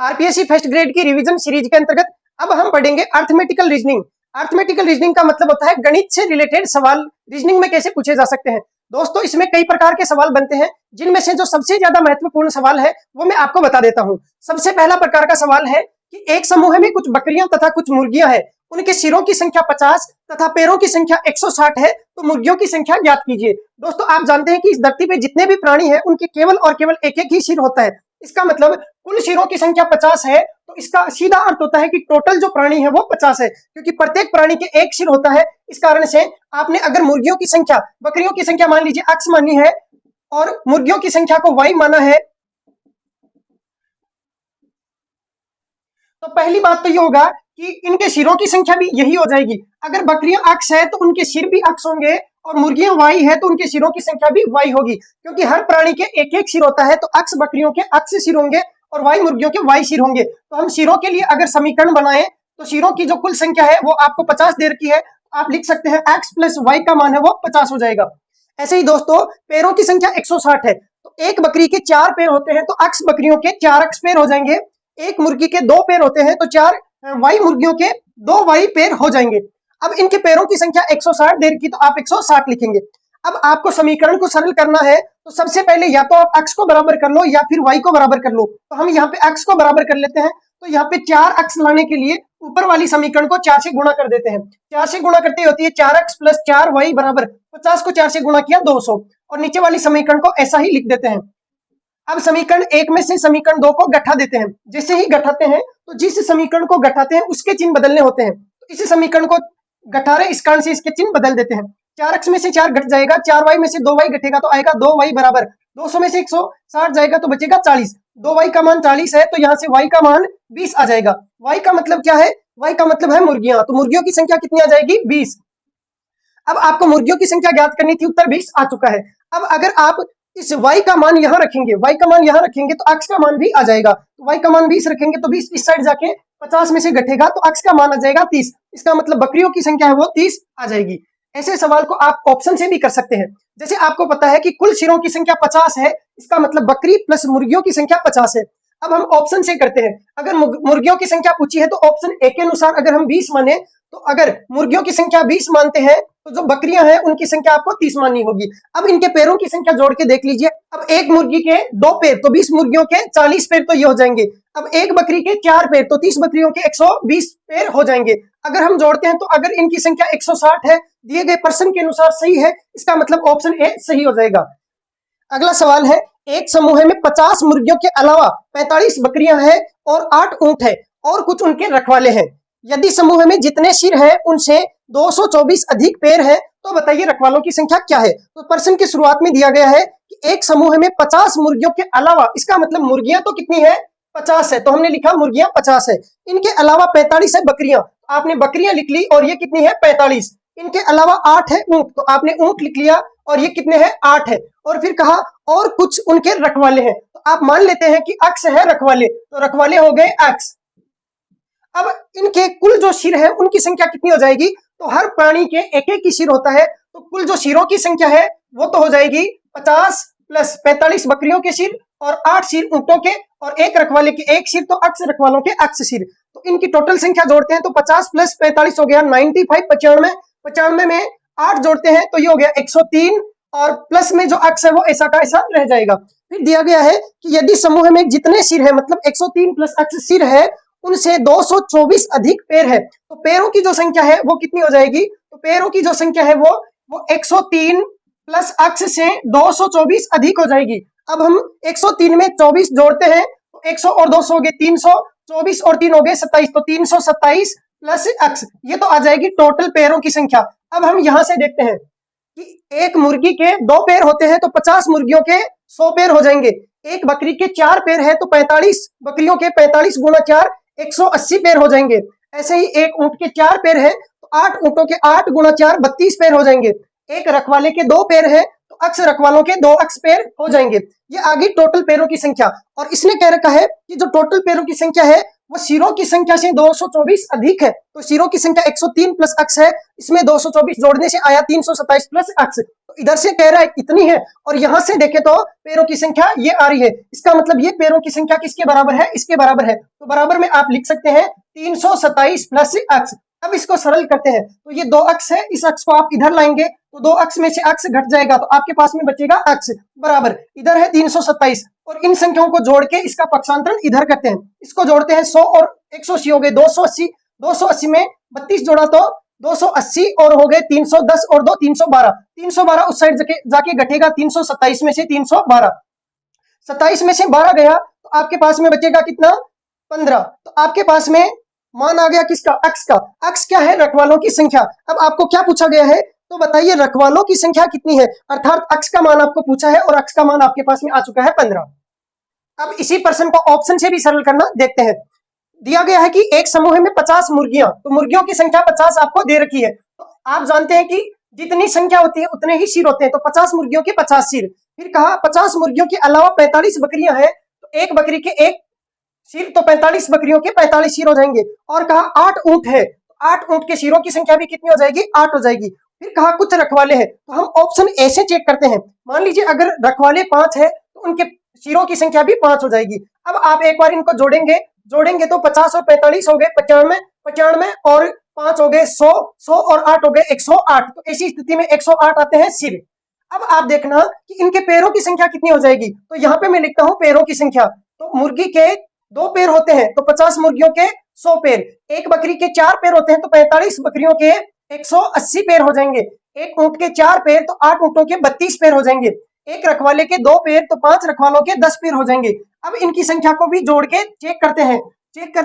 RPSC first grade की revision series के अंतर्गत अब हम पढ़ेंगे अर्थमेटिकल रीजनिंग। अर्थमेटिकल रीजनिंग का मतलब होता है गणित से रिलेटेड सवाल रीजनिंग में कैसे पूछे जा सकते हैं। दोस्तों इसमें कई प्रकार के सवाल बनते हैं, जिनमें से जो सबसे ज्यादा महत्वपूर्ण सवाल है वो मैं आपको बता देता हूं। सबसे पहला प्रकार का सवाल है कि एक समूह में कुछ बकरियां तथा कुछ मुर्गियां हैं, उनके सिरों की संख्या 50 तथा पैरों की संख्या 160 है, तो मुर्गियों की संख्या ज्ञात कीजिए। दोस्तों आप जानते हैं कि इस धरती पे जितने भी प्राणी हैं उनके केवल और केवल एक एक ही सिर होता है। इसका मतलब कुल सिरों की संख्या 50 है, तो इसका सीधा अर्थ होता है कि टोटल जो प्राणी है वो 50 है, क्योंकि प्रत्येक प्राणी के एक सिर होता है। इस कारण से आपने अगर मुर्गियों की संख्या, बकरियों की संख्या मान लीजिए x मानी है और मुर्गियों की संख्या को y माना है, तो पहली बात तो ये होगा कि इनके सिरों की संख्या भी यही हो जाएगी। अगर बकरियां अक्स है तो उनके सिर भी अक्स होंगे, और मुर्गियां वाई है तो उनके सिरों की संख्या भी वाई होगी, क्योंकि हर प्राणी के एक एक सिर होता है। तो अक्स बकरियों के अक्स सिर होंगे और वाई मुर्गियों के वाई सिर होंगे। तो हम सिरों के लिए अगर समीकरण बनाएं तो सिरों की जो कुल संख्या है वो आपको 50 दे रखी है, आप लिख सकते हैं x प्लस वाई का मान है वो 50 हो जाएगा। ऐसे ही दोस्तों पैरों की संख्या 160 है, तो एक बकरी के 4 पैर होते हैं तो अक्स बकरियों के 4 अक्स पैर हो जाएंगे। एक मुर्गी के 2 पैर होते हैं तो 4 वाई मुर्गियों के 2 वाई पैर हो जाएंगे। अब इनके पैरों की संख्या 160 दे रखी, तो आप 160 लिखेंगे। अब आपको समीकरण को सरल करना है, तो सबसे पहले या तो आप x को बराबर कर लो या फिर y को बराबर कर लो। तो हम यहाँ पे x को बराबर कर लेते हैं, तो यहाँ पे 4x लाने के लिए ऊपर वाली समीकरण को 4 से गुणा कर देते हैं। 4 से गुणा करते होती है 4x प्लस 4y बराबर 50 को 4 से गुणा किया 200, और नीचे वाली समीकरण को ऐसा ही लिख देते हैं। अब समीकरण 1 में से समीकरण 2 को गठा देते हैं। जैसे ही गठाते हैं तो जिस समीकरण को गठाते हैं उसके चिन्ह बदलने होते हैं, तो इस समीकरण को गठा रहे इस कारण से इसके चिन्ह बदल देते हैं। 4x में से 4 घट जाएगा, 4y में से 2y घटेगा तो आएगा 2y बराबर 200 में से 160 जाएगा तो बचेगा 40। 2y का मान 40 है, तो यहाँ से y का मान 20 आ जाएगा। y का मतलब क्या है? y का मतलब है मुर्गियां, तो मुर्गियों की संख्या कितनी आ जाएगी? 20। अब आपको मुर्गियों की संख्या ज्ञात करनी थी, उत्तर 20 आ चुका है। अब अगर आप इस y का मान यहाँ रखेंगे, y का मान यहाँ रखेंगे तो x का मान भी आ जाएगा। तो y का मान 20 रखेंगे तो 20 इस साइड जाके 50 में से घटेगा तो x का मान आ जाएगा 30। इसका मतलब बकरियों की संख्या है वो 30 आ जाएगी। ऐसे सवाल को आप ऑप्शन से भी कर सकते हैं। जैसे आपको पता है कि कुल सिरों की संख्या 50 है, इसका मतलब बकरी प्लस मुर्गियों की संख्या 50 है। अब हम ऑप्शन से करते हैं। अगर मुर्गियों की संख्या पूछी है तो ऑप्शन ए के अनुसार अगर हम 20 माने, तो अगर मुर्गियों की संख्या 20 मानते हैं तो जो बकरियां हैं उनकी संख्या आपको 30 माननी होगी। अब इनके पैरों की संख्या जोड़ के देख लीजिए। अब एक मुर्गी के 2 पैर तो 20 मुर्गियों के 40 पैर तो ये हो जाएंगे। अब एक बकरी के 4 पैर तो 30 बकरियों के 120 पैर हो जाएंगे। अगर हम जोड़ते हैं तो अगर इनकी संख्या 160 है, दिए गए प्रश्न के अनुसार सही है, इसका मतलब ऑप्शन ए सही हो जाएगा। अगला सवाल है, एक समूह में 50 मुर्गियों के अलावा 45 बकरियां हैं और 8 ऊंट है और कुछ उनके रखवाले हैं। यदि समूह में जितने सिर हैं उनसे 224 अधिक पैर है, तो बताइए रखवालों की संख्या क्या है। तो प्रश्न की शुरुआत में दिया गया है कि एक समूह में 50 मुर्गियों के अलावा, इसका मतलब मुर्गियां तो कितनी है? 50 है, तो हमने लिखा मुर्गियां 50 है। इनके अलावा 45 है बकरियां, आपने बकरियां लिख ली और ये कितनी है? 45। इनके अलावा 8 है ऊंट, तो आपने ऊंट लिख लिया और ये कितने हैं? 8 है। और फिर कहा और कुछ उनके रखवाले हैं, तो आप मान लेते हैं कि अक्स है रखवाले, तो रखवाले हो गए अक्स। अब इनके कुल जो सिर है उनकी संख्या कितनी हो जाएगी? तो हर प्राणी के एक एक ही सिर होता है, तो कुल जो सिरों की संख्या है वो तो हो जाएगी 50 प्लस 45 बकरियों के सिर और 8 सिर ऊंटों के और एक रखवाले के एक सिर, तो अक्स रखवालों के अक्स सिर। तो इनकी टोटल संख्या जोड़ते हैं तो 50 प्लस 45 हो गया 95, 95। 95 में 8 जोड़ते हैं तो ये हो गया 103, और प्लस में जो अक्स है वो ऐसा का ऐसा रह जाएगा। फिर दिया गया है कि यदि समूह में जितने सिर है, मतलब 103 प्लस अक्स सिर है, उनसे 224 अधिक पैर है, तो पैरों की जो संख्या है वो कितनी हो जाएगी? तो पैरों की जो संख्या है वो 103 प्लस अक्स से 224 अधिक हो जाएगी। अब हम 103 में 24 जोड़ते हैं तो 100 और 200 हो गए 300, 24 और 3 हो गए 27, तो 327 प्लस अक्स, ये तो आ जाएगी टोटल पैरों की संख्या। अब हम यहां से देखते हैं कि एक मुर्गी के 2 पैर होते हैं तो 50 मुर्गियों के 100 पैर हो जाएंगे। एक बकरी के 4 पैर है तो 45 बकरियों के 45 गुना 4 180 पैर हो जाएंगे। ऐसे ही एक ऊंट के 4 पैर है तो 8 ऊंटों के 8 गुना 4 32 पैर हो जाएंगे। एक रखवाले के 2 पैर है तो अक्स रखवालों के 2 अक्स पैर हो जाएंगे। ये आ गई टोटल पैरों की संख्या। और इसने कह रखा है कि जो टोटल पैरों की संख्या है वो सिरों की संख्या से 224 अधिक है, तो सिरों की संख्या 103 प्लस अक्स है, इसमें 224 जोड़ने से आया 327 प्लस अक्स, तो इधर से कह रहा है इतनी है, और यहां से देखें तो पैरों की संख्या ये आ रही है, इसका मतलब ये पैरों की संख्या किसके बराबर है, इसके बराबर है। तो बराबर में आप लिख सकते हैं 327 प्लस अक्स। अब इसको सरल करते हैं, तो ये दो अक्स है, इस अक्स को आप इधर लाएंगे तो दो अक्स में से अक्स घट जाएगा, तो आपके पास में बचेगा अक्स बराबर इधर है 327, और इन संख्याओं को जोड़ के इसका पक्षांतरण इधर करते हैं, इसको जोड़ते हैं 100 और 180 हो गए 280, 280 में 32 जोड़ा तो 280 और हो गए 310 और 2 312, 312 उस साइड जाके घटेगा 327 में से 312, 27 में से 12 गया तो आपके पास में बचेगा कितना 15। तो आपके पास में मान आ गया किसका, अक्स का। अक्स क्या है, रखवालों की संख्या। अब आपको क्या पूछा गया है, तो बताइए रखवालों की संख्या कितनी है, अर्थात अक्स का मान आपको पूछा है और अक्स का मान आपके पास में आ चुका है 15। अब इसी प्रश्न को ऑप्शन से भी सरल करना देखते हैं। दिया गया है कि एक समूह में 50 मुर्गियां, तो मुर्गियों की संख्या 50 आपको दे रखी है। तो आप जानते हैं कि जितनी संख्या होती है उतने ही सिर होते हैं, तो 50 मुर्गियों के 50 सिर। फिर कहा 50 मुर्गियों के अलावा 45 बकरियां हैं, तो एक बकरी के एक सिर, तो 45 बकरियों के 45 सिर हो जाएंगे। और कहा 8 ऊंट है, तो 8 ऊंट के सिरों की संख्या भी कितनी हो जाएगी, 8 हो जाएगी। फिर कहा कुछ रखवाले हैं, तो हम ऑप्शन ए से चेक करते हैं। मान लीजिए अगर रखवाले 5 है तो उनके सिरों की संख्या भी 5 हो जाएगी। अब आप एक बार इनको जोड़ेंगे तो 50 और 45 हो गए 95, 95 और 5 हो गए 100, 100 और 8 हो गए 108। तो ऐसी स्थिति में 108 आते हैं सिर। अब आप देखना कि इनके पैरों की संख्या कितनी हो जाएगी, तो यहाँ पे मैं लिखता हूं पैरों की संख्या। तो मुर्गी के 2 पैर होते हैं तो 50 मुर्गियों के 100 पैर, एक बकरी के 4 पैर होते हैं तो 45 बकरियों के 180 पैर हो जाएंगे, एक ऊंट के 4 पैर तो 8 ऊंटों के 32 पैर हो जाएंगे, एक रखवाले के 2 पैर तो 5 रखवालों के 10 पैर हो जाएंगे। अब इनकी संख्या को भी जोड़ के चेक करते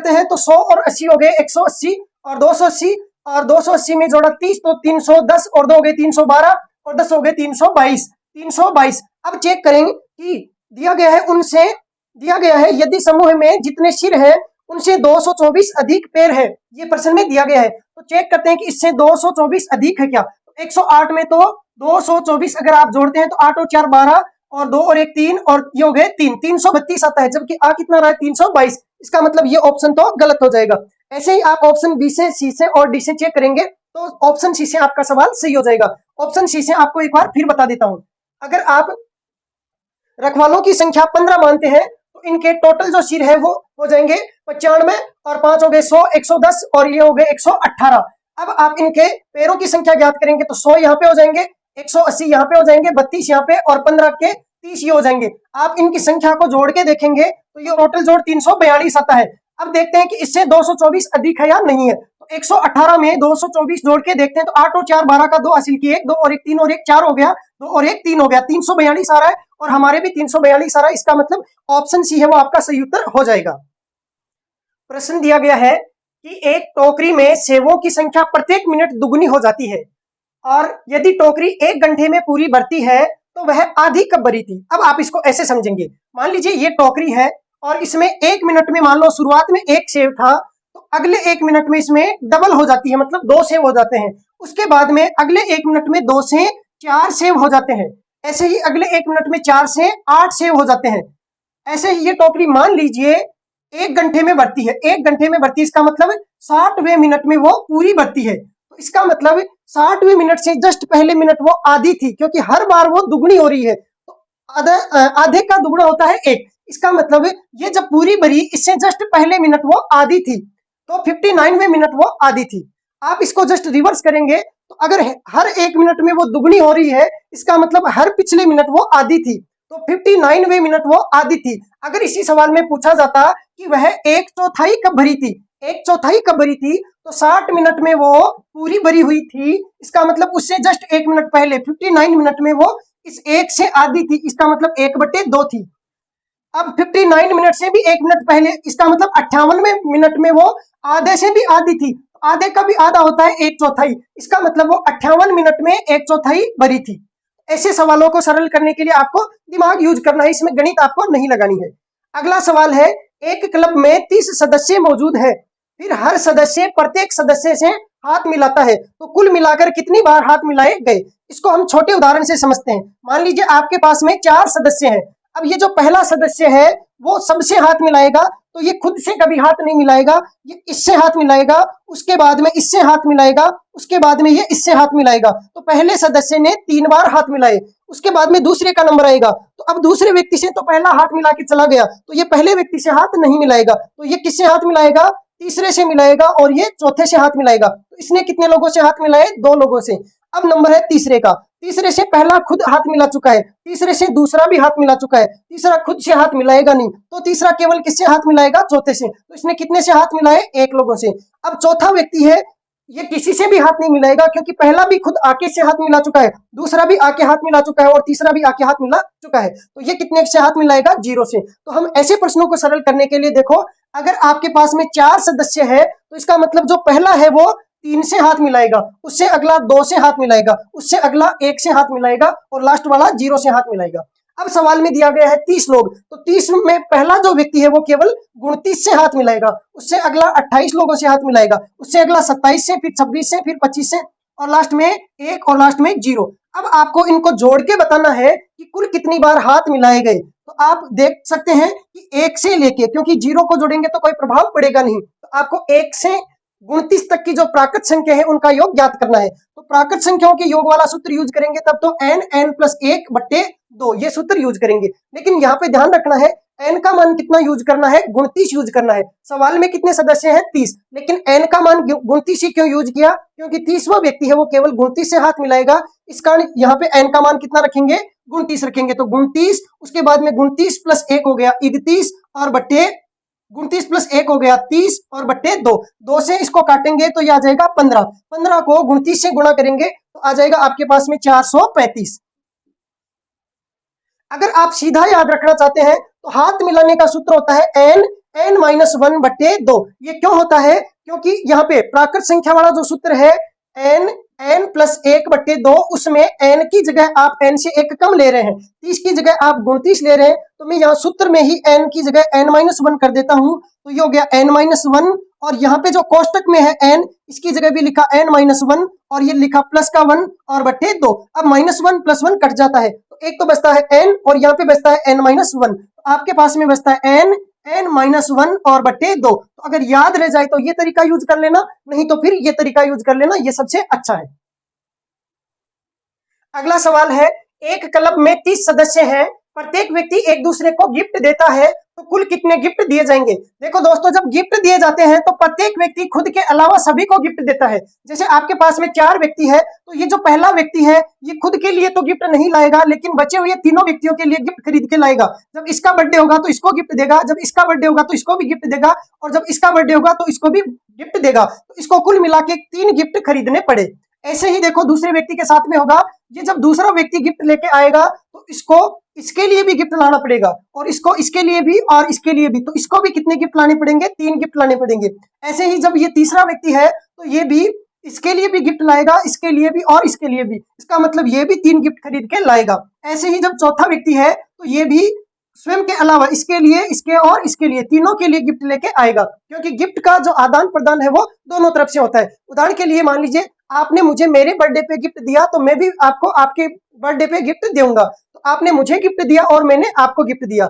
हैं तो 100 और 80 हो गए 180, और 280 और 280 में जोड़ा 30 तो 310 और 2 हो गए 312 और 10 हो गए 322। अब चेक करेंगे कि दिया गया है यदि समूह में जितने सिर है उनसे 224 अधिक पैर है, ये प्रश्न में दिया गया है। तो चेक करते हैं कि इससे 224 अधिक है क्या। तो 108 में तो 224 अगर आप जोड़ते हैं तो 8 और 4 12 और 2 और 1 3 और ये हो गए 332 आता है, जबकि आ कितना रहा है 322। इसका मतलब ये ऑप्शन तो गलत हो जाएगा। ऐसे ही आप ऑप्शन बी से, सी से और डी से चेक करेंगे तो ऑप्शन सी से आपका सवाल सही हो जाएगा। ऑप्शन सी से आपको एक बार फिर बता देता हूं, अगर आप रखवालों की संख्या 15 मानते हैं तो इनके टोटल जो सिर है वो हो जाएंगे 95 और 5 हो गए 100, 110 और ये हो गए 118। अब आप इनके पैरों की संख्या ज्ञात करेंगे तो 100 यहाँ पे हो जाएंगे, 180 यहाँ पे हो जाएंगे, 32 यहाँ पे और 15 के 30 ये हो जाएंगे। आप इनकी संख्या को जोड़ के देखेंगे तो ये टोटल जोड़ 342 आता है। अब देखते हैं कि इससे 224 अधिक है या नहीं है। तो 118 में 224 जोड़ के देखते हैं तो 8 और 4 12 का 2 हासिल किए, 2 और 1 3 और 1 4 हो गया, 2 और 1 3 हो गया, 342 आ रहा है और हमारे भी 342 आ रहा है। इसका मतलब ऑप्शन सी है वो आपका सही उत्तर हो जाएगा। प्रश्न दिया गया है कि एक टोकरी में सेवों की संख्या प्रत्येक मिनट दुगुनी हो जाती है और यदि टोकरी 1 घंटे में पूरी भरती है तो वह आधी कब भरी थी। अब आप इसको ऐसे समझेंगे, मान लीजिए ये टोकरी है और इसमें 1 मिनट में मान लो शुरुआत में 1 सेव था तो अगले 1 मिनट में इसमें डबल हो जाती है, मतलब 2 सेव हो जाते हैं। उसके बाद में अगले 1 मिनट में 2 से 4 सेव हो जाते हैं। ऐसे ही अगले 1 मिनट में 4 से 8 सेव हो जाते हैं। ऐसे ही ये टोकरी मान लीजिए 1 घंटे में भरती है, 1 घंटे में भरती है, इसका मतलब 60वें मिनट में वो पूरी भरती है। तो इसका मतलब 60वें मिनट से जस्ट पहले मिनट वो आधी थी, क्योंकि हर बार वो दुगनी हो रही है। तो आधे का दुगना होता है 1। इसका मतलब ये जब पूरी भरी इससे जस्ट पहले मिनट वो आधी थी, तो 59वें मिनट वो आधी थी। आप इसको जस्ट रिवर्स करेंगे तो अगर हर 1 मिनट में वो दुगनी हो रही है, इसका मतलब हर पिछले मिनट वो आधी थी, तो 59वें मिनट वो आधी थी। अगर इसी सवाल में पूछा जाता कि वह 1/4 कब भरी थी, 1/4 कब भरी थी, तो 60 मिनट में वो पूरी भरी हुई थी। इसका मतलब उससे जस्ट 1 मिनट पहले 59 मिनट में वो इस 1 से आधी थी, इसका मतलब 1/2 थी। अब 59 मिनट से भी 1 मिनट पहले, इसका मतलब 58वें मिनट में वो आधे से भी आधी थी। आधे का भी आधा होता है 1/4, इसका मतलब वो 58 मिनट में 1/4 भरी थी। ऐसे सवालों को सरल करने के लिए आपको दिमाग यूज करना है, इसमें गणित आपको नहीं लगानी है। अगला सवाल है, एक क्लब में 30 सदस्य मौजूद है, फिर हर सदस्य प्रत्येक सदस्य से हाथ मिलाता है, तो कुल मिलाकर कितनी बार हाथ मिलाए गए। इसको हम छोटे उदाहरण से समझते हैं। मान लीजिए आपके पास में 4 सदस्य हैं, अब ये जो पहला सदस्य है वो सबसे हाथ मिलाएगा, तो ये खुद से कभी हाथ नहीं मिलाएगा, ये इससे हाथ मिलाएगा, उसके बाद में इससे हाथ मिलाएगा, उसके बाद में ये इससे हाथ मिलाएगा। तो पहले सदस्य ने 3 बार हाथ मिलाए, उसके बाद में दूसरे का नंबर आएगा, तो अब दूसरे व्यक्ति से तो पहला हाथ मिला के चला गया, तो ये पहले व्यक्ति से हाथ नहीं मिलाएगा, तो ये किससे हाथ मिलाएगा? तीसरे से मिलाएगा, और ये चौथे से हाथ मिलाएगा। तो इसने कितने लोगों से हाथ मिलाए? 2 लोगों से। अब नंबर है तीसरे का, तीसरे से पहला खुद हाथ मिला चुका है, तीसरे से दूसरा भी हाथ मिला चुका है, तीसरा खुद से हाथ मिलाएगा नहीं, तो तीसरा केवल किससे हाथ मिलाएगा? चौथे से। तो इसने कितने से हाथ मिलाए? 1 लोगों से। अब चौथा व्यक्ति है, ये किसी से भी हाथ नहीं मिलाएगा, क्योंकि पहला भी खुद आके से हाथ मिला चुका है, दूसरा भी आके हाथ मिला चुका है, और तीसरा भी आके हाथ मिला चुका है, तो ये कितने से हाथ मिलाएगा? 0 से। तो हम ऐसे प्रश्नों को सरल करने के लिए देखो, अगर आपके पास में 4 सदस्य है, तो इसका मतलब जो पहला है वो 3 से हाथ मिलाएगा, उससे अगला 2 से हाथ मिलाएगा, उससे अगला 1 से हाथ मिलाएगा, और लास्ट वाला 0 से हाथ मिलाएगा। अब सवाल में दिया गया है 30 लोग, तो 30 में पहला जो व्यक्ति है वो केवल 29 से हाथ मिलाएगा, उससे अगला 28 लोगों से हाथ मिलाएगा, उससे अगला 27 से, फिर 26 से, फिर 25 से, और लास्ट में 1, और लास्ट में 0। अब आपको इनको जोड़ के बताना है कि कुल कितनी बार हाथ मिलाए गए। तो आप देख सकते हैं कि 1 से लेके, क्योंकि 0 को जोड़ेंगे तो कोई प्रभाव पड़ेगा नहीं, तो आपको 1 से 29 तक की जो प्राकृत संख्या है उनका योग ज्ञात करना है। तो प्राकृत संख्याओं के योग वाला सूत्र यूज करेंगे तब तो n प्लस 1 बट्टे 2 ये सूत्र यूज करेंगे। लेकिन यहाँ पे ध्यान रखना है, n का मान कितना यूज करना है? 29 यूज करना है। सवाल में कितने सदस्य हैं? 30, लेकिन n का मान 29 ही क्यों यूज किया? क्योंकि 30वां व्यक्ति है वो केवल 29 से हाथ मिलाएगा, इस कारण यहाँ पे n का मान कितना रखेंगे? 29 रखेंगे। तो 29, उसके बाद में 29 प्लस 1 हो गया 31, और बट्टे 29 प्लस 1 हो गया 30, और बट्टे 2, 2 से इसको काटेंगे तो ये आ जाएगा 15, 15 को 29 से गुणा करेंगे तो आ जाएगा आपके पास में 435। अगर आप सीधा याद रखना चाहते हैं तो हाथ मिलाने का सूत्र होता है n-1 बट्टे 2। ये क्यों होता है? क्योंकि यहाँ पे प्राकृत संख्या वाला जो सूत्र है n प्लस 1 बट्टे 2, उसमें n की जगह आप n से 1 कम ले रहे हैं, 30 की जगह आप 29 ले रहे हैं, तो मैं यहाँ सूत्र में ही n की जगह n-1 कर देता हूं, तो ये हो गया n-1, और यहाँ पे जो कोष्टक में है n, इसकी जगह भी लिखा n-1, और ये लिखा प्लस का 1 और बट्टे 2। अब -1 प्लस 1 कट जाता है, तो एक तो बचता है n, और यहाँ पे बचता है n-1, तो आपके पास में बचता है n-1 और बट्टे 2। तो अगर याद रह जाए तो ये तरीका यूज कर लेना, नहीं तो फिर ये तरीका यूज कर लेना, ये सबसे अच्छा है। अगला सवाल है, एक क्लब में 30 सदस्य हैं, प्रत्येक व्यक्ति एक दूसरे को गिफ्ट देता है, तो कुल कितने गिफ्ट दिए जाएंगे? देखो दोस्तों, जब गिफ्ट दिए जाते हैं तो प्रत्येक व्यक्ति खुद के अलावा सभी को गिफ्ट देता है। जैसे आपके पास में 4 व्यक्ति है, तो ये जो पहला व्यक्ति है ये खुद के लिए तो गिफ्ट नहीं लाएगा, लेकिन बचे हुए तीनों व्यक्तियों के लिए गिफ्ट खरीद के लाएगा। जब इसका बर्थडे होगा तो इसको गिफ्ट देगा, जब इसका बर्थडे होगा तो इसको भी गिफ्ट देगा, और जब इसका बर्थडे होगा तो इसको भी गिफ्ट देगा, तो इसको कुल मिला के 3 गिफ्ट खरीदने पड़े। ऐसे ही देखो दूसरे व्यक्ति के साथ में होगा, ये जब दूसरा व्यक्ति गिफ्ट लेके आएगा तो इसको इसके लिए भी गिफ्ट लाना पड़ेगा, और इसको इसके लिए भी, और इसके लिए भी, तो इसको भी कितने गिफ्ट लाने पड़ेंगे? 3 गिफ्ट लाने पड़ेंगे। ऐसे ही जब ये तीसरा व्यक्ति है तो ये भी इसके लिए भी गिफ्ट लाएगा, इसके लिए भी और इसके लिए भी, इसका मतलब ये भी 3 गिफ्ट खरीद के लाएगा। ऐसे ही जब चौथा व्यक्ति है तो ये भी स्वयं के अलावा इसके लिए, इसके और इसके लिए, तीनों के लिए गिफ्ट लेके आएगा, क्योंकि गिफ्ट का जो आदान प्रदान है वो दोनों तरफ से होता है। उदाहरण के लिए मान लीजिए आपने मुझे मेरे बर्थडे पे गिफ्ट दिया, तो मैं भी आपको आपके बर्थडे पे गिफ्ट दूंगा, तो आपने मुझे गिफ्ट दिया और मैंने आपको गिफ्ट दिया।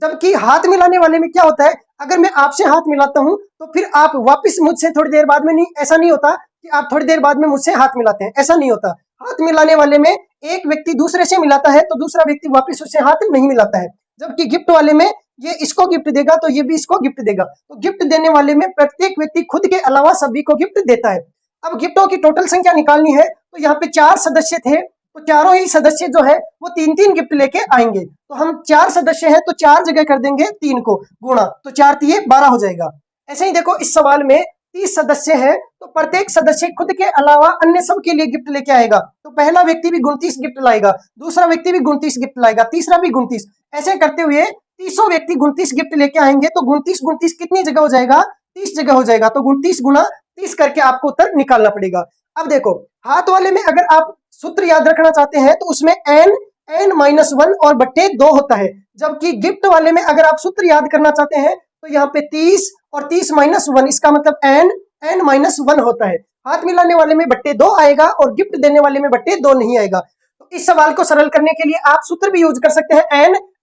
जबकि हाथ मिलाने वाले में क्या होता है, अगर मैं आपसे हाथ मिलाता हूं तो फिर आप वापस मुझसे थोड़ी देर बाद में, नहीं ऐसा नहीं होता कि आप थोड़ी देर बाद में मुझसे हाथ मिलाते हैं, ऐसा नहीं होता। हाथ मिलाने वाले में एक व्यक्ति दूसरे से मिलाता है तो दूसरा व्यक्ति वापस उससे हाथ नहीं मिलाता है, जबकि गिफ्ट वाले में ये इसको गिफ्ट देगा तो ये भी इसको गिफ्ट देगा। तो गिफ्ट देने वाले में प्रत्येक व्यक्ति खुद के अलावा सभी को गिफ्ट देता है। अब गिफ्टों की टोटल संख्या निकालनी है, तो यहाँ पे 4 सदस्य थे, तो चारों ही सदस्य जो है वो 3-3 गिफ्ट लेके आएंगे। तो हम 4 सदस्य हैं तो 4 जगह कर देंगे 3 को गुणा, तो 4 तिये 12 हो जाएगा। ऐसे ही देखो इस सवाल में 30 सदस्य हैं, तो प्रत्येक सदस्य खुद के अलावा अन्य सब के लिए गिफ्ट लेके आएगा। तो पहला व्यक्ति भी 29 गिफ्ट लाएगा, दूसरा व्यक्ति भी 29 गिफ्ट लाएगा, तीसरा भी 29, ऐसे करते हुए 30 व्यक्ति 29 गिफ्ट लेके आएंगे। तो 29 कितनी जगह हो जाएगा? 30 जगह हो जाएगा। तो 29 गुना 30 करके आपको उत्तर निकालना पड़ेगा। अब देखो हाथ वाले में अगर आप सूत्र याद रखना चाहते हैं तो उसमें n-1 और बट्टे 2 होता है, जबकि गिफ्ट वाले में अगर आप सूत्र याद करना चाहते हैं तो यहाँ पे 30 और 30-1, इसका मतलब n-1 होता है। हाथ मिलाने वाले में बट्टे 2 आएगा और गिफ्ट देने वाले में बट्टे 2 नहीं आएगा। तो इस सवाल को सरल करने के लिए आप सूत्र भी यूज कर सकते हैं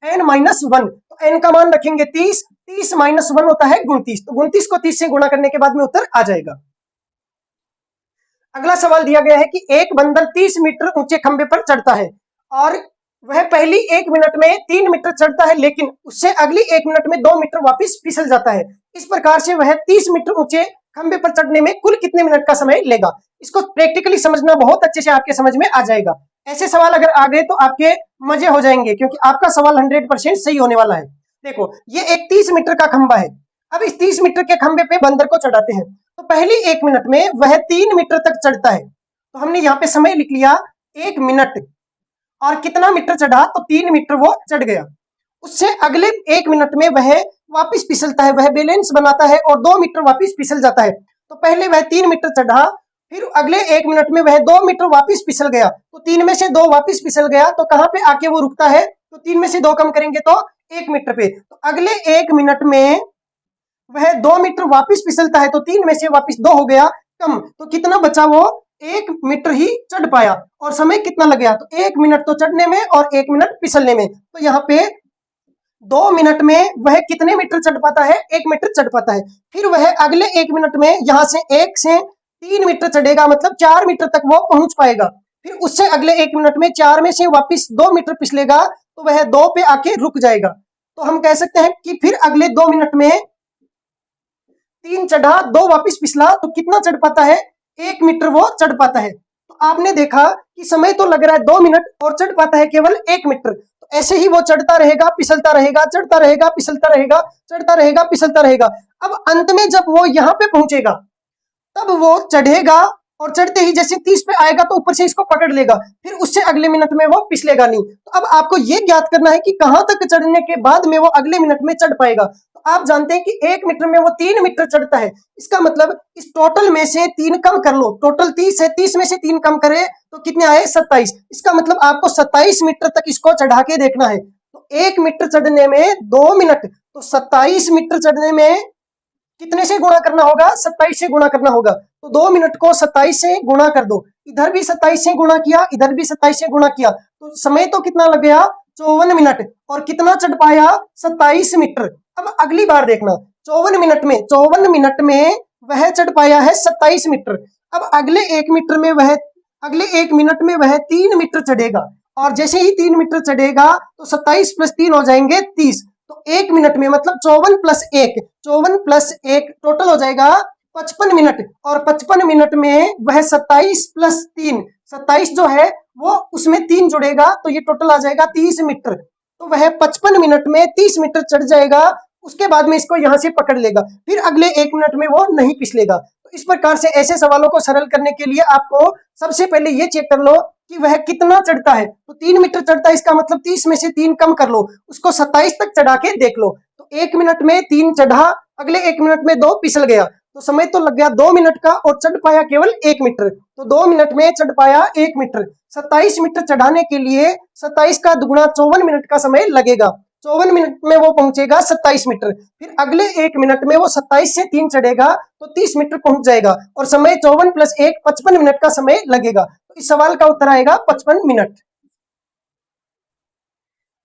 n-1, तो n का मान रखेंगे 30, 30 - 1 होता है 29, तो 29 को 30 से गुणा करने के बाद में उत्तर आ जाएगा। अगला सवाल दिया गया है कि एक बंदर 30 मीटर ऊंचे खंबे पर चढ़ता है और वह पहली 1 मिनट में 3 मीटर चढ़ता है, लेकिन उससे अगली 1 मिनट में 2 मीटर वापस फिसल जाता है। इस प्रकार से वह 30 मीटर ऊंचे खंबे पर चढ़ने में कुल कितने मिनट का समय लेगा? इसको प्रैक्टिकली समझना बहुत अच्छे से आपके समझ में आ जाएगा। ऐसे सवाल अगर आ गए तो आपके मजे हो जाएंगे, क्योंकि आपका सवाल 100% सही होने वाला है। देखो, ये एक 30 मीटर का खंबा है। अब इस 30 मीटर के खंबे पे बंदर को चढ़ाते हैं, तो पहली 1 मिनट में वह 3 मीटर तक चढ़ता है। तो हमने यहाँ पे समय लिख लिया 1 मिनट, और कितना मीटर चढ़ा? तो 3 मीटर वो चढ़ गया। उससे अगले 1 मिनट में वह वापस फिसलता है, वह बैलेंस बनाता है और 2 मीटर वापस फिसल जाता है। तो पहले वह 3 मीटर चढ़ा, फिर अगले 1 मिनट में वह 2 मीटर वापस फिसल गया, तो 3 में से 2 वापस फिसल गया, तो कहां पे आके वो रुकता है? तो 3 में से 2 कम करेंगे तो 1 मीटर पे। तो अगले 1 मिनट में वह 2 मीटर वापस फिसलता है, तो 3 में से वापस 2 हो गया कम, तो कितना बचा? वो 1 मीटर ही चढ़ पाया। और समय कितना लग गया? तो 1 मिनट तो चढ़ने में और 1 मिनट फिसलने में। तो यहाँ पे 2 मिनट में वह कितने मीटर चढ़ पाता है? 1 मीटर चढ़ पाता है। फिर वह अगले 1 मिनट में यहाँ से 1 से 3 मीटर चढ़ेगा, मतलब 4 मीटर तक वो पहुंच पाएगा। फिर उससे अगले 1 मिनट में 4 में से वापस 2 मीटर फिसलेगा, तो वह 2 पे आके रुक जाएगा। तो हम कह सकते हैं कि फिर अगले 2 मिनट में 3 चढ़ा, 2 वापस फिसला, तो कितना चढ़ पाता है? 1 मीटर वो चढ़ पाता है। तो आपने देखा कि समय तो लग रहा है 2 मिनट और चढ़ पाता है केवल 1 मीटर। तो ऐसे ही वो चढ़ता रहेगा, फिसलता रहेगा, चढ़ता रहेगा, फिसलता रहेगा, चढ़ता रहेगा, फिसलता रहेगा। अब अंत में जब वो यहाँ पे पहुंचेगा, तब वो चढ़ेगा और चढ़ते ही जैसे 30 पे आएगा तो ऊपर से इसको पकड़ लेगा, फिर उससे अगले मिनट में वो फिसलेगा नहीं। तो अब आपको ये ज्ञात करना है कि कहां तक चढ़ने के बाद में वो अगले मिनट में चढ़ पाएगा। तो आप जानते हैं कि 1 मीटर में वो 3 मीटर चढ़ता है। इसका मतलब इस टोटल में से 3 कम कर लो, टोटल 30 है, 30 में से 3 कम करे तो कितने आए? 27। इसका मतलब आपको 27 मीटर तक इसको चढ़ा के देखना है। तो 1 मीटर चढ़ने में 2 मिनट, तो 27 मीटर चढ़ने में कितने से गुणा करना होगा? 27 से गुणा करना होगा। तो 2 मिनट को 27 से गुणा कर दो, इधर भी 27 से गुणा किया, इधर भी 27 से गुणा किया, तो समय तो कितना लग गया? 54 मिनट। और कितना चढ़ पाया? 27 मीटर। अब अगली बार देखना, 54 मिनट में वह चढ़ पाया है 27 मीटर। अब अगले 1 मीटर में वह अगले 1 मिनट में वह 3 मीटर चढ़ेगा, और जैसे ही 3 मीटर चढ़ेगा तो 27 + 3 हो जाएंगे 30। तो 1 मिनट में मतलब 54 + 1 टोटल हो जाएगा 55 मिनट। और 55 मिनट में वह 27 + 3, 27 जो है वो उसमें 3 जुड़ेगा, तो ये टोटल आ जाएगा 30 मीटर। तो वह 55 मिनट में 30 मीटर चढ़ जाएगा, उसके बाद में इसको यहाँ से पकड़ लेगा, फिर अगले 1 मिनट में वो नहीं फिसलेगा। तो इस प्रकार से ऐसे सवालों को सरल करने के लिए आपको सबसे पहले ये चेक कर लो कि वह कितना चढ़ता है। तो 3 मीटर चढ़ता है, इसका मतलब 30 में से 3 कम कर लो, उसको 27 तक चढ़ा के देख लो। तो 1 मिनट में 3 चढ़ा, अगले 1 मिनट में 2 फिसल गया, तो समय तो लग गया 2 मिनट का और चढ़ पाया केवल 1 मीटर। तो 2 मिनट में चढ़ पाया 1 मीटर। 27 मीटर चढ़ाने के लिए 27 का दुगुना 54 मिनट का समय लगेगा। 54 मिनट में वो पहुंचेगा 27 मीटर। फिर अगले 1 मिनट में वो 27 से 3 चढ़ेगा तो 30 मीटर पहुंच जाएगा, और समय 54 + 1 55 मिनट का समय लगेगा। तो इस सवाल का उत्तर आएगा 55 मिनट।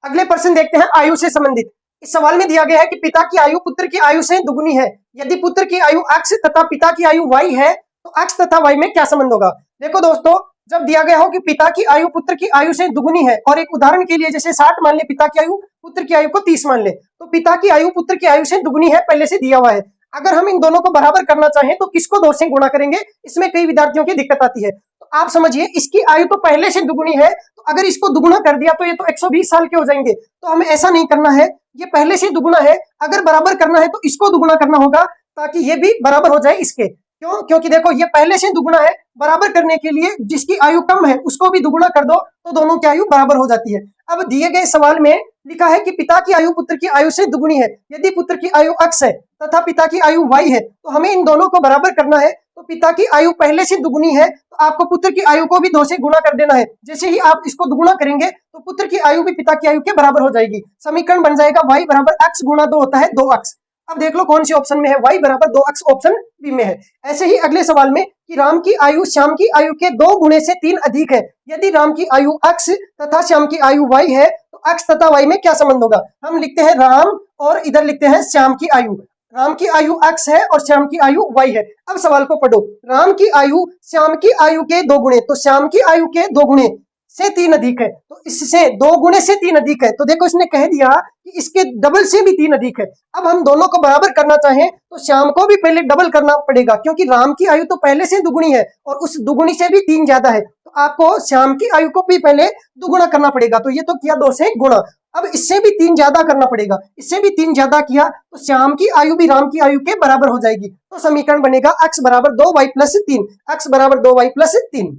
अगले प्रश्न देखते हैं आयु से संबंधित। इस सवाल में दिया गया है कि पिता की आयु पुत्र की आयु से दुगुनी है। यदि पुत्र की आयु x तथा पिता की आयु y है, तो x तथा y में क्या संबंध होगा? देखो दोस्तों, जब दिया गया हो कि पिता की आयु पुत्र की आयु से दुगुनी है, और एक उदाहरण के लिए जैसे 60 मान ले, पिता की आयु पुत्र की आयु को 30 मान ले, तो पिता की आयु पुत्र की आयु से दुगुनी है, पहले से दिया हुआ है। अगर हम इन दोनों को बराबर करना चाहें तो किसको 2 से गुणा करेंगे? इसमें कई विद्यार्थियों की दिक्कत आती है। तो आप समझिए, इसकी आयु तो पहले से दुगुनी है, तो अगर इसको दुगुना कर दिया तो ये तो 120 साल के हो जाएंगे। तो हमें ऐसा नहीं करना है, ये पहले से दुगुना है, अगर बराबर करना है तो इसको दुगुना करना होगा, ताकि ये भी बराबर हो जाए इसके। क्यों? क्योंकि देखो, ये पहले से दुगुना है, बराबर करने के लिए जिसकी आयु कम है उसको भी दुगुना कर दो तो दोनों की आयु बराबर हो जाती है। अब दिए गए सवाल में लिखा है कि पिता की आयु पुत्र की आयु से दुगुनी है। यदि पुत्र की आयु x है तथा पिता की आयु y है, तो हमें इन दोनों को बराबर करना है। तो पिता की आयु पहले से दुगुनी है, तो आपको पुत्र की आयु को भी 2 से गुणा कर देना है। जैसे ही आप इसको दुगुना करेंगे तो पुत्र की आयु भी पिता की आयु के बराबर हो जाएगी। समीकरण बन जाएगा y = x × 2 होता है 2x। अब देख लो कौन सी ऑप्शन में है, y = 2x ऑप्शन बी में है। ऐसे ही अगले सवाल में कि राम की आयु श्याम की आयु के 2 गुणे से 3 अधिक है। यदि राम की आयु x तथा श्याम की आयु y है, तो अक्ष तथा वाई में क्या संबंध होगा? हम लिखते हैं राम और इधर लिखते हैं श्याम की आयु। राम की आयु अक्ष है और श्याम की आयु वाई है। अब सवाल को पढ़ो। राम की आयु श्याम की आयु के 2 गुणे, तो श्याम की आयु के 2 गुणे से 3 अधिक है, तो इससे 2 गुणे से 3 अधिक है, तो देखो इसने कह दिया कि इसके डबल से भी 3 अधिक है। अब हम दोनों को बराबर करना चाहें तो श्याम को भी पहले डबल करना पड़ेगा, क्योंकि राम की आयु तो पहले से दुगुनी है और उस दुगुनी से भी 3 ज्यादा है, तो आपको श्याम की आयु को भी पहले दुगुना करना पड़ेगा। तो ये तो किया 2 से गुणा, अब इससे भी 3 ज्यादा करना पड़ेगा, इससे भी 3 ज्यादा किया तो श्याम की आयु भी राम की आयु के बराबर हो जाएगी। तो समीकरण बनेगा x बराबर 2y प्लस 3, x बराबर 2y प्लस 3।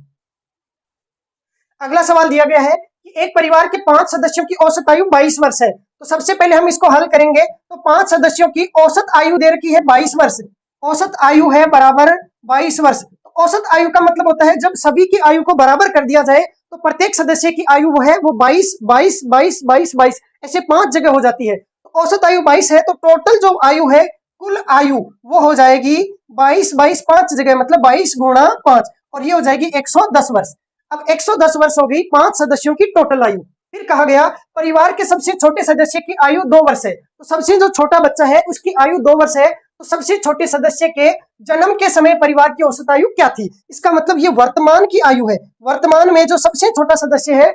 अगला सवाल दिया गया है कि एक परिवार के 5 सदस्यों की औसत आयु 22 वर्ष है। तो सबसे पहले हम इसको हल करेंगे, तो 5 सदस्यों की औसत आयु दे रखी है 22 वर्ष, औसत आयु है बराबर 22 वर्ष। तो औसत आयु का मतलब होता है जब सभी की आयु को बराबर कर दिया जाए तो प्रत्येक सदस्य की आयु वो है वो 22 22 22 22 22 ऐसे 5 जगह हो जाती है। तो औसत आयु 22 है, तो टोटल जो आयु है कुल आयु वो हो जाएगी 22 22 5 जगह, मतलब 22 गुणा 5, और ये हो जाएगी 110 वर्ष। अब 110 वर्ष हो गई 5 सदस्यों की टोटल आयु। फिर कहा गया परिवार के सबसे छोटे सदस्य की आयु 2 वर्ष है, तो सबसे जो छोटा बच्चा है उसकी आयु 2 वर्ष है, तो सबसे छोटे सदस्य के जन्म के समय परिवार की औसत आयु क्या थी? इसका मतलब ये वर्तमान की आयु है। वर्तमान में जो सबसे छोटा सदस्य है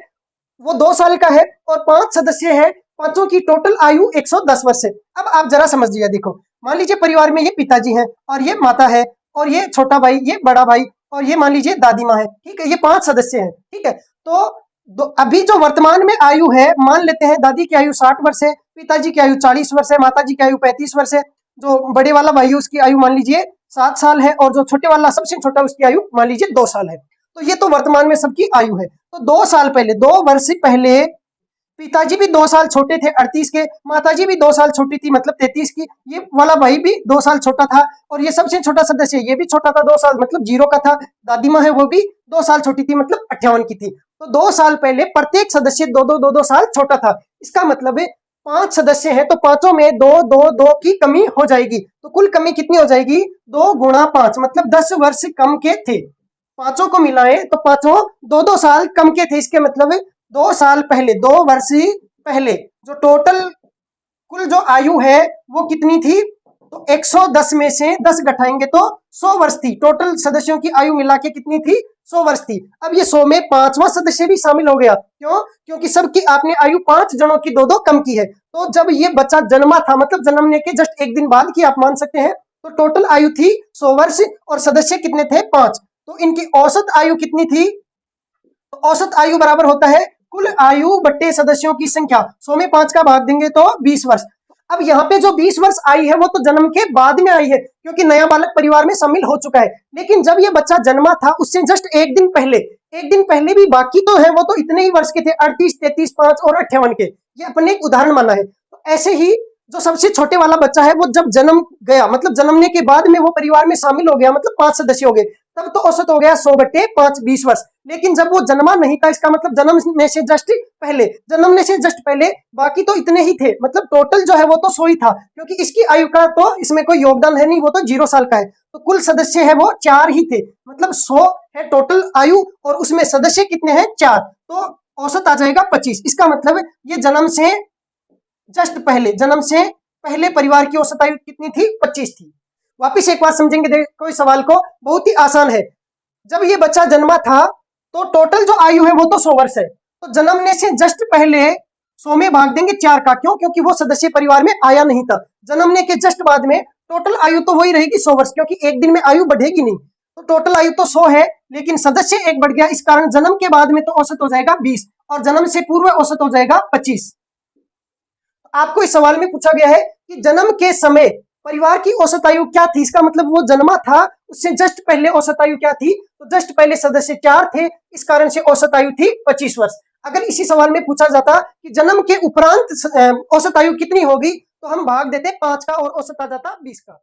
वो 2 साल का है और 5 सदस्य है, पांचों की टोटल आयु 110 वर्ष है। अब आप जरा समझिए, देखो मान लीजिए परिवार में ये पिताजी हैं और ये माता है और ये छोटा भाई, ये बड़ा भाई और ये मान लीजिए दादी माँ है, ठीक है, ये 5 सदस्य हैं, ठीक है। तो अभी जो वर्तमान में आयु है, मान लेते हैं दादी की आयु 60 वर्ष है, पिताजी की आयु 40 वर्ष है, माता जी की आयु 35 वर्ष है, जो बड़े वाला भाई है उसकी आयु मान लीजिए 7 साल है और जो छोटे वाला सबसे छोटा उसकी आयु मान लीजिए 2 साल है। तो ये तो वर्तमान में सबकी आयु है। तो 2 साल पहले, 2 वर्ष पहले पिताजी भी 2 साल छोटे थे 38 के, माताजी भी 2 साल छोटी थी मतलब 33 की, ये वाला भाई भी 2 साल छोटा था और ये सबसे छोटा सदस्य ये भी छोटा था 2 साल मतलब 0 का था, दादी माँ है वो भी 2 साल छोटी थी मतलब 58 की थी। तो 2 साल पहले प्रत्येक सदस्य 2 साल छोटा था। इसका मतलब है 5 सदस्य हैं तो पांचों में 2 की कमी हो जाएगी, तो कुल कमी कितनी हो जाएगी? 2 गुणा 5 मतलब 10 वर्ष कम के थे। पांचों को मिलाएं तो पांचों 2 साल कम के थे। इसके मतलब 2 साल पहले, 2 वर्ष पहले जो टोटल कुल जो आयु है वो कितनी थी? तो 110 में से 10 घटाएंगे तो 100 वर्ष थी। टोटल सदस्यों की आयु मिला के कितनी थी? 100 वर्ष थी। अब ये 100 में 5वां सदस्य भी शामिल हो गया। क्यों? क्योंकि सबकी आपने आयु 5 जनों की 2 कम की है। तो जब ये बच्चा जन्मा था मतलब जन्मने के जस्ट एक दिन बाद की आप मान सकते हैं, तो टोटल आयु थी 100 वर्ष और सदस्य कितने थे? 5। तो इनकी औसत आयु कितनी थी? तो औसत आयु बराबर होता है कुल आयु बट्टे सदस्यों की संख्या। 100 में 5 का भाग देंगे तो 20 वर्ष। अब यहाँ पे जो 20 वर्ष आई है वो तो जन्म के बाद में आई है क्योंकि नया बालक परिवार में शामिल हो चुका है। लेकिन जब ये बच्चा जन्मा था उससे जस्ट एक दिन पहले भी बाकी तो है वो तो इतने ही वर्ष के थे, 38, 33, 5 और 58 के। ये अपने एक उदाहरण माना है। तो ऐसे ही जो सबसे छोटे वाला बच्चा है वो जब जन्म गया मतलब जन्मने के बाद में वो परिवार में शामिल हो गया मतलब 5 सदस्य हो गए, तब तो औसत हो गया 100 बटे 5 20 वर्ष। लेकिन जब वो जन्मा नहीं था इसका मतलब जन्मने से जस्ट पहले बाकी तो इतने ही थे, मतलब टोटल जो है वो तो 100 ही था क्योंकि इसकी आयु का तो इसमें कोई योगदान है नहीं, वो तो 0 साल का है। तो कुल सदस्य है वो 4 ही थे, मतलब 100 है टोटल आयु और उसमें सदस्य कितने हैं? 4। तो औसत आ जाएगा 25। इसका मतलब ये जन्म से पहले परिवार की औसत आयु कितनी थी? 25 थी। वापिस एक बार समझेंगे देखो इस सवाल को, बहुत ही आसान है। जब ये बच्चा जन्मा था तो टोटल जो आयु है वो तो 100 वर्ष है, तो जन्मने से जस्ट पहले 100 में भाग देंगे 4 का। क्यों? क्योंकि वो सदस्य परिवार में आया नहीं था। जन्मने के जस्ट बाद में टोटल आयु तो वही रहेगी 100 वर्ष, क्योंकि एक दिन में आयु बढ़ेगी नहीं। तो टोटल आयु तो 100 है लेकिन सदस्य एक बढ़ गया, इस कारण जन्म के बाद में तो औसत हो जाएगा 20 और जन्म से पूर्व औसत हो जाएगा 25। आपको इस सवाल में पूछा गया है कि जन्म के समय परिवार की औसत आयु क्या थी? इसका मतलब वो जन्मा था उससे जस्ट पहले औसत आयु क्या थी? तो जस्ट पहले सदस्य 4 थे, इस कारण से औसत आयु थी 25 वर्ष। अगर इसी सवाल में पूछा जाता कि जन्म के उपरांत औसत आयु कितनी होगी तो हम भाग देते 5 का और औसत आ जाता 20 का।